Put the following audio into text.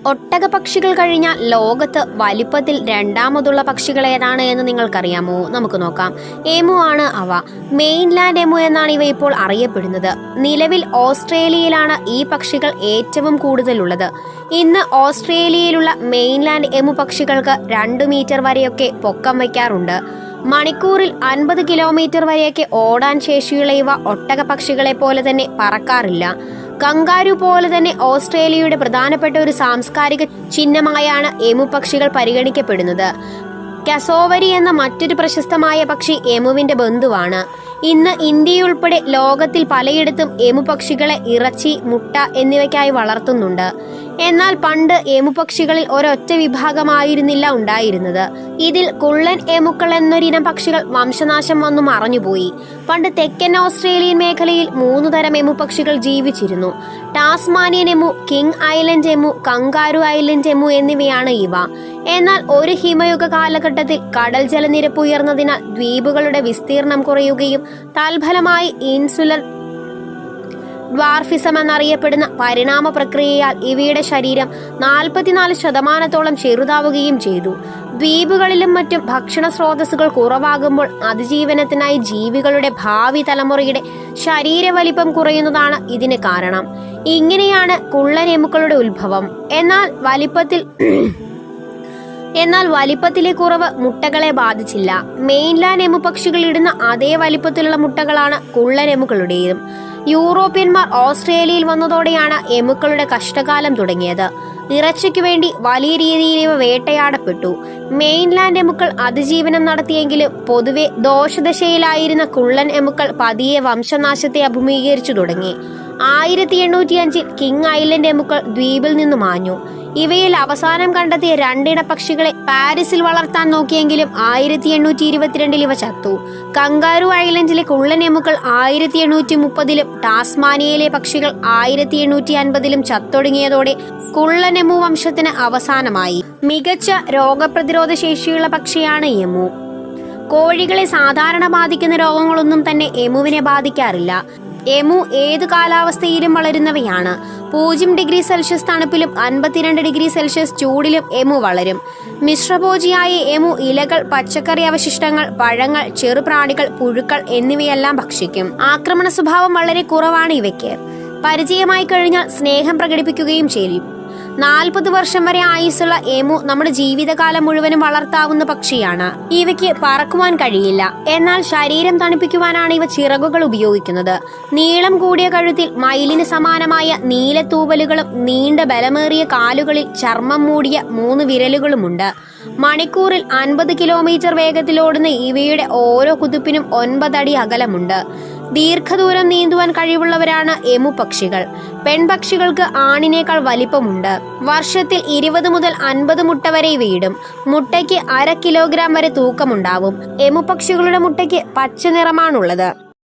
ഒട്ടകപക്ഷികൾ കഴിഞ്ഞാൽ ലോകത്ത് വലിപ്പത്തിൽ രണ്ടാമതുള്ള പക്ഷികൾ ഏതാണ് എന്ന് നിങ്ങൾക്കറിയാമോ? നമുക്ക് നോക്കാം. എമു ആണ് അവ. മെയിൻലാൻഡ് എമു എന്നാണ് ഇവ ഇപ്പോൾ അറിയപ്പെടുന്നത്. നിലവിൽ ഓസ്ട്രേലിയയിലാണ് ഈ പക്ഷികൾ ഏറ്റവും കൂടുതലുള്ളത്. ഇന്ന് ഓസ്ട്രേലിയയിലുള്ള മെയിൻലാൻഡ് എമു പക്ഷികൾക്ക് 2 മീറ്റർ വരെയൊക്കെ പൊക്കം വയ്ക്കാറുണ്ട്. മണിക്കൂറിൽ 50 കിലോമീറ്റർ വരെയൊക്കെ ഓടാൻ ശേഷിയുള്ള ഇവ ഒട്ടകപക്ഷികളെ പോലെ തന്നെ പറക്കാറില്ല. കങ്കാരു പോലെ തന്നെ ഓസ്ട്രേലിയയുടെ പ്രധാനപ്പെട്ട ഒരു സാംസ്കാരിക ചിഹ്നമായാണ് എമു പക്ഷികൾ പരിഗണിക്കപ്പെടുന്നത്. കസോവരി എന്ന മറ്റൊരു പ്രശസ്തമായ പക്ഷി എമുവിന്റെ ബന്ധുവാണ്. ഇന്ന് ഇന്ത്യയുൾപ്പെടെ ലോകത്തിൽ പലയിടത്തും എമു പക്ഷികളെ ഇറച്ചി, മുട്ട എന്നിവയ്ക്കായി വളർത്തുന്നുണ്ട്. എന്നാൽ പണ്ട് എമു പക്ഷികളിൽ ഒരൊറ്റ വിഭാഗമായിരുന്നില്ല ഉണ്ടായിരുന്നത്. ഇതിൽ കുള്ളൻ എമുക്കൾ എന്നൊരിനം പക്ഷികൾ വംശനാശം വന്നു മറഞ്ഞുപോയി. പണ്ട് തെക്കൻ ഓസ്ട്രേലിയൻ മേഖലയിൽ 3 തരം എമു പക്ഷികൾ ജീവിച്ചിരുന്നു. Tasmanian emu, king island emu, kangaroo island emu എന്നിവയാണ് ഇവ. എന്നാൽ ഒരു ഹിമയുഗ കാലഘട്ടത്തിൽ കടൽ ജലനിരപ്പ് ഉയർന്നതിനാൽ ദ്വീപുകളുടെ വിസ്തീർണം കുറയുകയും തൽഫലമായി ഇൻസുലർ ഡ്വാർഫിസം എന്നറിയപ്പെടുന്ന പരിണാമ പ്രക്രിയയാൽ ഇവയുടെ ശരീരം 44% ചെറുതാവുകയും ചെയ്തു. ദ്വീപുകളിലും മറ്റും ഭക്ഷണ സ്രോതസ്സുകൾ കുറവാകുമ്പോൾ അതിജീവനത്തിനായി ജീവികളുടെ ഭാവി തലമുറയുടെ ശരീരവലിപ്പം കുറയുന്നതാണ് ഇതിന് കാരണം. ഇങ്ങനെയാണ് കുള്ളൻ എമുക്കളുടെ ഉത്ഭവം. എന്നാൽ വലിപ്പത്തിലെ കുറവ് മുട്ടകളെ ബാധിച്ചില്ല. മെയിൻലാൻഡ് എമു പക്ഷികൾ ഇടുന്ന അതേ വലിപ്പത്തിലുള്ള മുട്ടകളാണ് കുള്ളൻ എമുക്കളുടേതും. യൂറോപ്യന്മാർ ഓസ്ട്രേലിയയിൽ വന്നതോടെയാണ് എമുക്കളുടെ കഷ്ടകാലം തുടങ്ങിയത്. ഇറച്ചിക്ക് വേണ്ടി വലിയ രീതിയിൽ ഇവ വേട്ടയാടപ്പെട്ടു. മെയിൻലാൻഡ് എമുക്കൾ അതിജീവനം നടത്തിയെങ്കിലും പൊതുവെ ദോഷദശയിലായിരുന്ന കുള്ളൻ എമുക്കൾ പതിയെ വംശനാശത്തെ അഭിമുഖീകരിച്ചു തുടങ്ങി. 1805 കിങ് ഐലൻഡ് എമുക്കൾ ദ്വീപിൽ നിന്ന് മാഞ്ഞു. ഇവയിൽ അവസാനം കണ്ടെത്തിയ 2 ഇണപ്പക്ഷികളെ പാരീസിൽ വളർത്താൻ നോക്കിയെങ്കിലും 1822 ഇവ ചത്തു. കങ്കാരു ഐലൻഡിലെ കുള്ളൻ എമുക്കൾ 1830 ടാസ്മാനിയയിലെ പക്ഷികൾ 1850 ചത്തൊടുങ്ങിയതോടെ കുള്ളൻ എമു വംശത്തിന് അവസാനമായി. മികച്ച രോഗപ്രതിരോധ ശേഷിയുള്ള പക്ഷിയാണ് എമു. കോഴികളെ സാധാരണ ബാധിക്കുന്ന രോഗങ്ങളൊന്നും തന്നെ എമുവിനെ ബാധിക്കാറില്ല. എമു ഏതു കാലാവസ്ഥയിലും വളരുന്നവയാണ്. 0 ഡിഗ്രി സെൽഷ്യസ് തണുപ്പിലും 52 ഡിഗ്രി സെൽഷ്യസ് ചൂടിലും എമു വളരും. മിശ്രഭോജിയായ എമു ഇലകൾ, പച്ചക്കറി അവശിഷ്ടങ്ങൾ, പഴങ്ങൾ, ചെറുപ്രാണികൾ, പുഴുക്കൾ എന്നിവയെല്ലാം ഭക്ഷിക്കും. ആക്രമണ സ്വഭാവം വളരെ കുറവാണ് ഇവയ്ക്ക്. പരിചയമായി കഴിഞ്ഞാൽ സ്നേഹം പ്രകടിപ്പിക്കുകയും ചെയ്യും. 40 വർഷം വരെ ആയുസ്സുള്ള എമു നമ്മുടെ ജീവിതകാലം മുഴുവനും വളർത്താവുന്ന പക്ഷിയാണ്. ഇവയ്ക്ക് പറക്കുവാൻ കഴിയില്ല. എന്നാൽ ശരീരം തണുപ്പിക്കുവാനാണ് ഇവ ചിറകുകൾ ഉപയോഗിക്കുന്നത്. നീളം കൂടിയ കഴുത്തിൽ മയിലിന് സമാനമായ നീലത്തൂവലുകളും നീണ്ട ബലമേറിയ കാലുകളിൽ ചർമ്മം മൂടിയ 3 വിരലുകളുമുണ്ട്. മണിക്കൂറിൽ 50 കിലോമീറ്റർ വേഗത്തിലോടുന്ന ഇവയുടെ ഓരോ കുതിപ്പിനും 9 അടി അകലമുണ്ട്. ദീർഘദൂരം നീന്തുവാൻ കഴിവുള്ളവരാണ് എമു പക്ഷികൾ. പെൺപക്ഷികൾക്ക് ആണിനേക്കാൾ വലിപ്പമുണ്ട്. വർഷത്തിൽ 20 മുതൽ 50 മുട്ട വരെ ഇവയിടും. മുട്ടയ്ക്ക് 1/2 കിലോഗ്രാം വരെ തൂക്കമുണ്ടാവും. എമു പക്ഷികളുടെ മുട്ടയ്ക്ക് പച്ച നിറമാണുള്ളത്.